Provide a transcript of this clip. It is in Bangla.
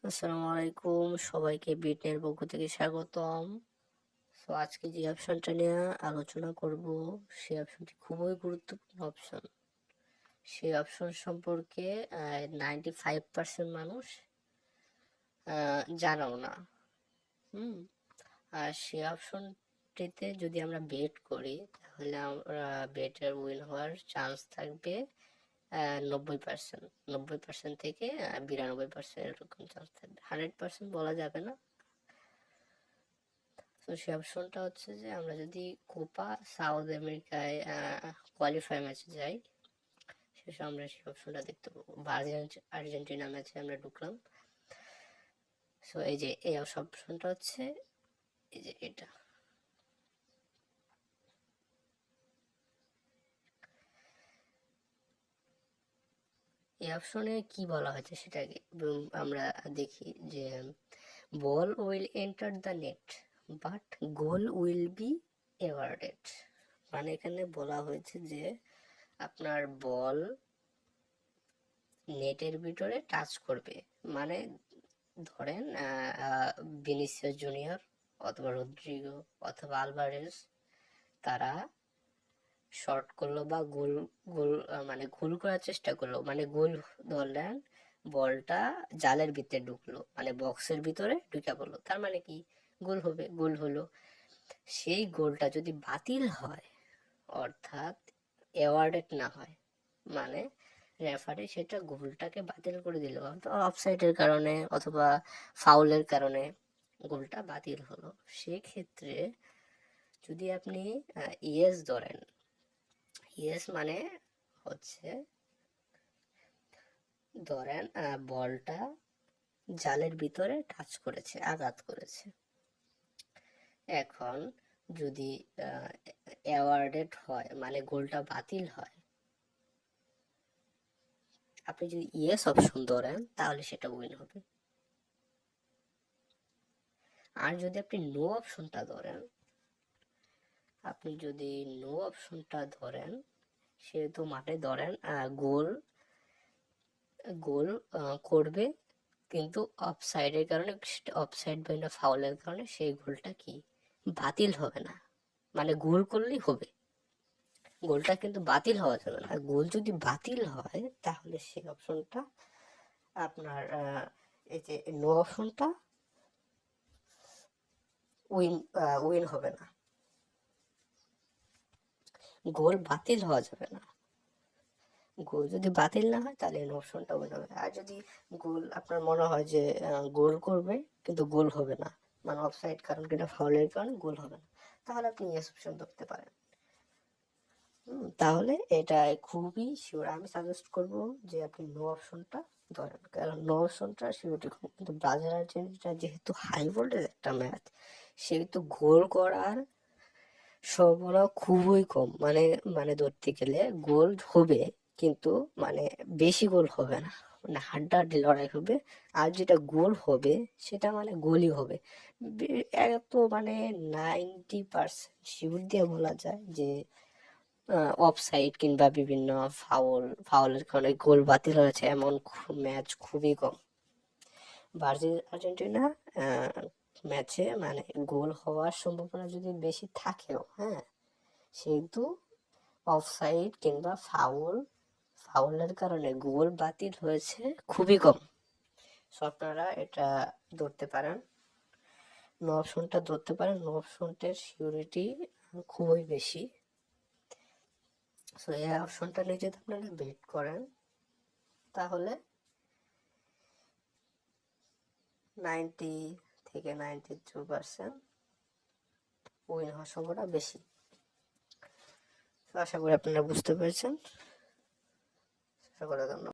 আসসালামু আলাইকুম, সবাইকে বিটের পক্ষ থেকে স্বাগতম। আজকে যে অপশনটা নিয়ে আলোচনা করব, সেই অপশনটি খুবই গুরুত্বপূর্ণ অপশন। সেই অপশন সম্পর্কে 95% মানুষ জানাও না। আর সেই অপশনটিতে যদি আমরা বেট করি, তাহলে আমরা বেটের উইন হওয়ার চান্স থাকবে 90%। 90% থেকে 92% এরকম চান্স থাকবে। 100% বলা যাবে না। তো সেই অপশনটা হচ্ছে যে আমরা যদি কোপা সাউথ আমেরিকায় কোয়ালিফাই ম্যাচে যাই, শেষে আমরা সেই অপশনটা দেখতে পাবো। আর্জেন্টিনা ম্যাচে আমরা ঢুকলাম। সো এই যে এই অপশনটা হচ্ছে এই যে এটা। এই অপশনে কি বলা হয়েছে সেটাকে আমরা দেখি যে ball will enter the net but goal will be awarded. মানে এখানে বলা হয়েছে যে আপনার বল নেটের ভিতরে টাচ করবে, মানে ধরেন ভিনিসিয়াস জুনিয়র অথবা রদ্রিগো অথবা আলভারেজ তারা শর্ট করলো বা গোল গোল মানে গোল করার চেষ্টা করলো, মানে গোল ধরলেন বলটা জালের ভিতরে ঢুকলো, মানে বক্সের ভিতরে ঢুকে পড়লো, তার মানে কি গোল হবে, গোল হলো। সেই গোলটা যদি বাতিল হয়, অর্থাৎ অ্যাওয়ার্ডেড না হয়, মানে রেফারি সেটা গোলটাকে বাতিল করে দিল অফসাইডের কারণে অথবা ফাউলের কারণে গোলটা বাতিল হলো, সেক্ষেত্রে যদি আপনি ইয়েস ধরেন, ইয়েস মানে হচ্ছে ধরেন বলটা জালের ভিতরে টাচ করেছে, আঘাত করেছে। এখন যদি অ্যাওয়ার্ডেড হয়, মানে গোলটা বাতিল হয়, আপনি যদি ইয়েস অপশন ধরেন তাহলে সেটা উইন হবে। আর যদি আপনি নো অপশনটা ধরেন, আপনি যদি নো অপশনটা ধরেন, সেহেতু মাঠে ধরেন গোল গোল করবে, কিন্তু অফসাইডের কারণে, অফসাইড বা ফাউলের কারণে সেই গোলটা কি বাতিল হবে না, মানে গোল করলেই হবে, গোলটা কিন্তু বাতিল হওয়া যাবে না। গোল যদি বাতিল হয় তাহলে সেই অপশনটা আপনার এই যে নো অপশনটা উইন হবে না, গোল বাতিল হওয়া যাবে না। গোল যদি বাতিল না হয় তাহলে নো অপশনটা উইন হবে। আর যদি গোল আপনার মনে হয় যে গোল করবে কিন্তু গোল হবে না, মানে অফসাইড কারণ কিনা ফাউলের কারণে গোল হবে না, তাহলে আপনি ইয়েস অপশন ধরতে পারেন। তাহলে এটা খুবই শিওর, আমি সাজেস্ট করব যে আপনি নো অপশনটা ধরেন, কারণ নো অপশনটা সিওরিটি কম। কিন্তু ব্রাজিল আর্জেন্টিনা যেহেতু হাই ভোল্টেজ একটা ম্যাচ, সেহেতু গোল করার সম্ভাবনা খুবই কম, মানে মানে ধরতে গেলে গোল হবে কিন্তু মানে বেশি গোল হবে না, মানে হাড্ডাহাড্ডি লড়াই হবে। আর যেটা গোল হবে সেটা মানে গোলই হবে। এত মানে 90% শিওর দিয়ে বলা যায় যে অফসাইড কিংবা বিভিন্ন ফাউলের কারণে গোল বাতিল হয়েছে এমন ম্যাচ খুবই কম। ব্রাজিল আর্জেন্টিনা ম্যাচে মানে গোল হওয়ার সম্ভাবনা যদি বেশি থাকেও, হ্যাঁ, সেহেতু অফসাইড কিংবা ফাউলের কারণে গোল বাতিল হয়েছে খুবই কম। সো আপনারা এটা ধরতে পারেন, নো অপশনটা ধরতে পারেন। নো অপশনটার সিউরিটি খুবই বেশি। সো এই অপশনটা নিয়ে যদি আপনারা বেট করেন, তাহলে 90 থেকে 92% উইন হওয়ার সম্ভাবনা বেশি। আশা করি আপনারা বুঝতে পেরেছেন। সকলে ধন্যবাদ।